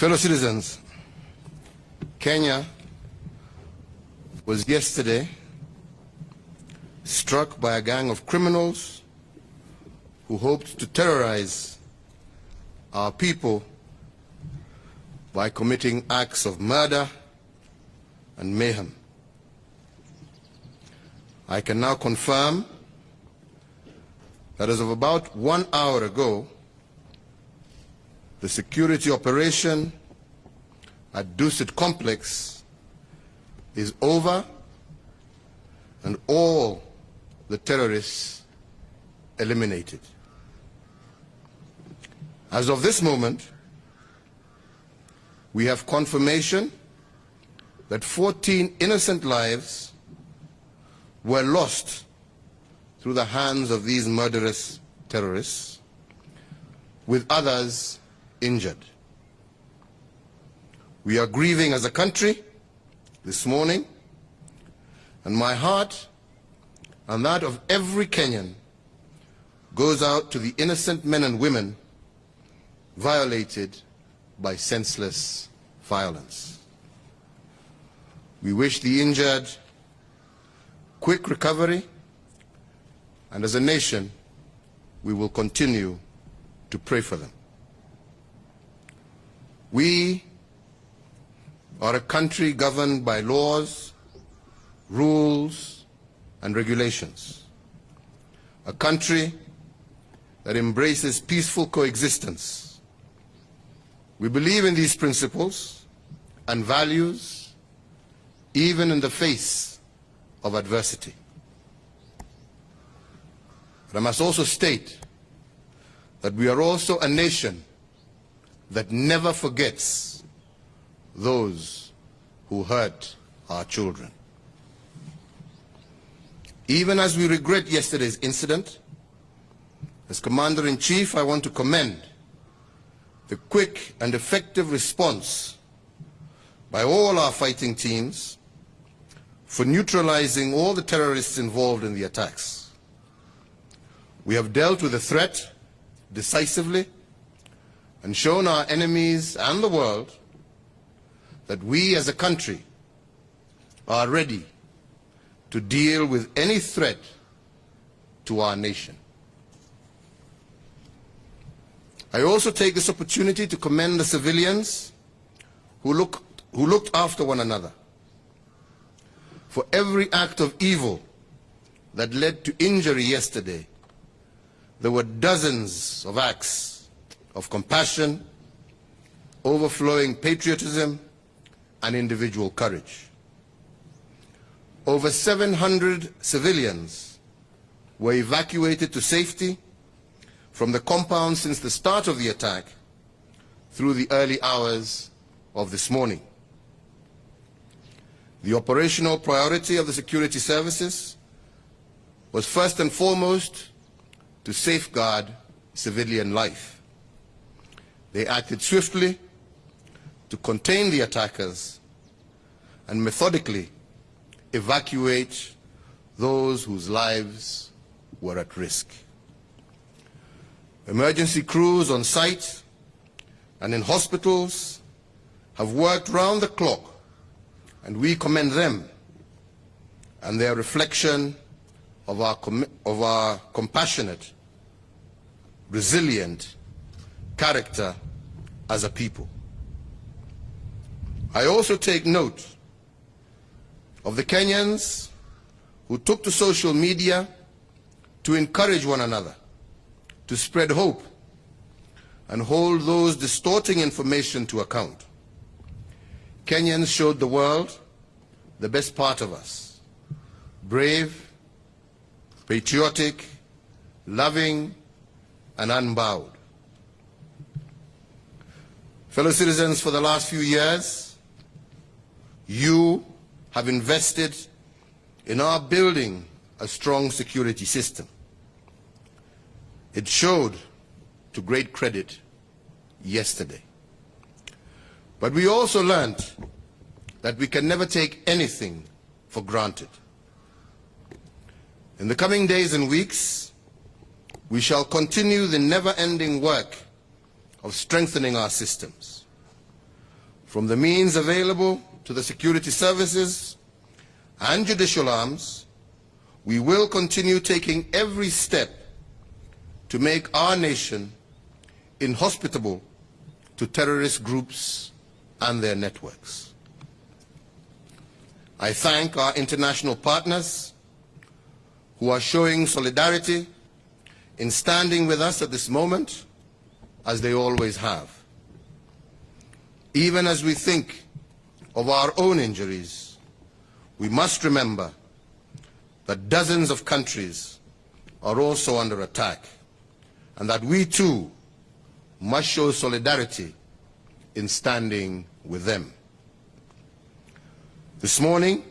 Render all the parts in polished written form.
Fellow citizens, Kenya was yesterday struck by a gang of criminals who hoped to terrorize our people by committing acts of murder and mayhem. I can now confirm that as of about 1 hour ago, the security operation at Dusit Complex is over and all the terrorists eliminated. As of this moment, we have confirmation that 14 innocent lives were lost through the hands of these murderous terrorists, with others injured. We are grieving as a country this morning, and my heart and that of every Kenyan goes out to the innocent men and women violated by senseless violence. We wish the injured quick recovery, and as a nation, we will continue to pray for them. We are a country governed by laws, rules, and regulations. A country that embraces peaceful coexistence. We believe in these principles and values even in the face of adversity. But I must also state that we are also a nation that never forgets those who hurt our children. Even as we regret yesterday's incident, as Commander-in-Chief, I want to commend the quick and effective response by all our fighting teams for neutralizing all the terrorists involved in the attacks. We have dealt with the threat decisively and shown our enemies and the world that we as a country are ready to deal with any threat to our nation. I also take this opportunity to commend the civilians who looked after one another. For every act of evil that led to injury yesterday, there were dozens of acts of compassion, overflowing patriotism, and individual courage. Over 700 civilians were evacuated to safety from the compound since the start of the attack through the early hours of this morning. The operational priority of the security services was first and foremost to safeguard civilian life. They acted swiftly to contain the attackers and methodically evacuate those whose lives were at risk. Emergency crews on site and in hospitals have worked round the clock, and we commend them and their reflection of our compassionate, resilient character as a people. I also take note of the Kenyans who took to social media to encourage one another, to spread hope, and hold those distorting information to account. Kenyans showed the world the best part of us: brave, patriotic, loving, and unbowed. Fellow citizens, for the last few years, you have invested in our building a strong security system. It showed to great credit yesterday. But we also learned that we can never take anything for granted. In the coming days and weeks, we shall continue the never-ending work of strengthening our systems. from the means available to the security services and judicial arms, we will continue taking every step to make our nation inhospitable to terrorist groups and their networks. I thank our international partners who are showing solidarity in standing with us at this moment, as they always have. Even as we think of our own injuries, we must remember that dozens of countries are also under attack, and that we too must show solidarity in standing with them. This morning,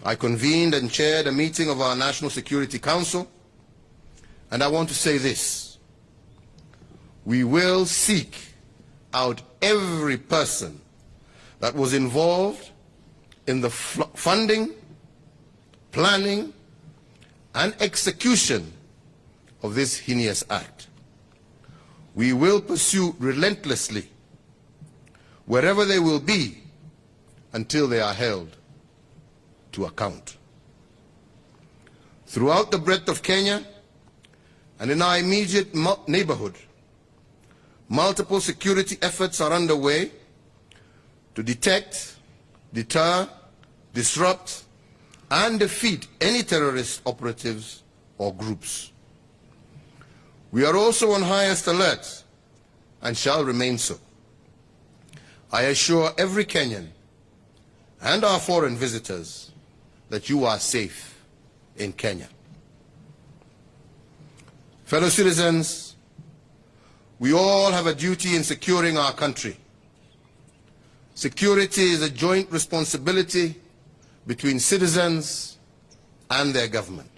I convened and chaired a meeting of our National Security Council, and I want to say this: we will seek out every person that was involved in the funding, planning, and execution of this heinous act. We will pursue relentlessly wherever they will be until they are held to account. Throughout the breadth of Kenya and in our immediate neighborhood, multiple security efforts are underway to detect, deter, disrupt, and defeat any terrorist operatives or groups. We are also on highest alert and shall remain so. I assure every Kenyan and our foreign visitors that you are safe in Kenya. Fellow citizens, we all have a duty in securing our country. Security is a joint responsibility between citizens and their government.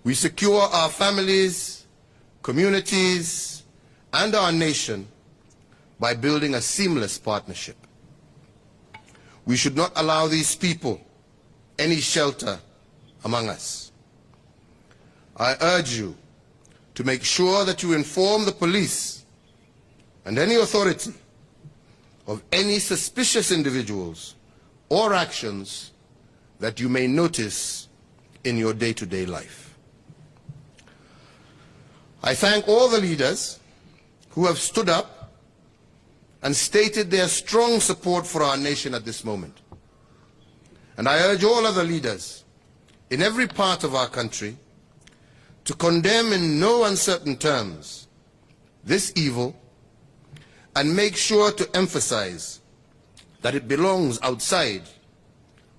We secure our families, communities, and our nation by building a seamless partnership. We should not allow these people any shelter among us. I urge you to make sure that you inform the police and any authority of any suspicious individuals or actions that you may notice in your day-to-day life. I thank all the leaders who have stood up and stated their strong support for our nation at this moment. And I urge all other leaders in every part of our country to condemn in no uncertain terms this evil and make sure to emphasize that it belongs outside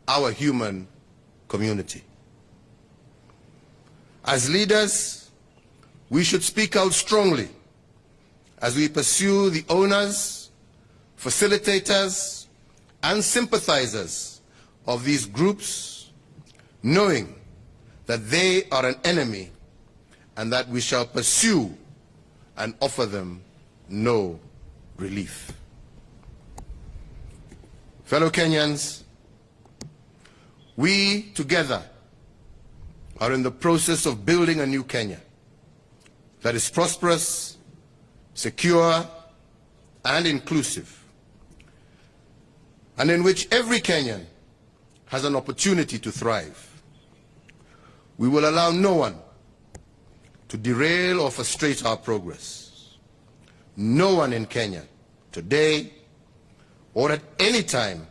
our human community. As leaders, we should speak out strongly as we pursue the owners, facilitators, and sympathizers of these groups, knowing that they are an enemy and that we shall pursue and offer them no relief. Fellow Kenyans, we together are in the process of building a new Kenya that is prosperous, secure, and inclusive, and in which every Kenyan has an opportunity to thrive. We will allow no one to derail or frustrate our progress. No one in Kenya, today or at any time,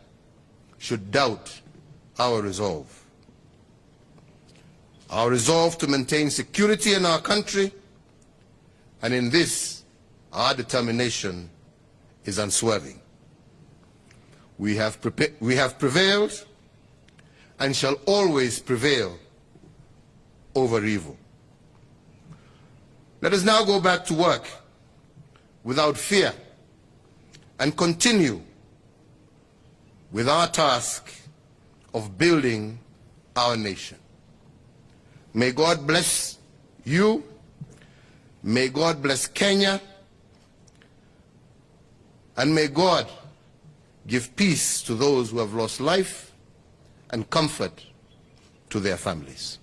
should doubt our resolve. Our resolve to maintain security in our country, and in this, our determination is unswerving. We have prevailed and shall always prevail over evil. Let us now go back to work without fear and continue with our task of building our nation. May God bless you. May God bless Kenya. And may God give peace to those who have lost life and comfort to their families.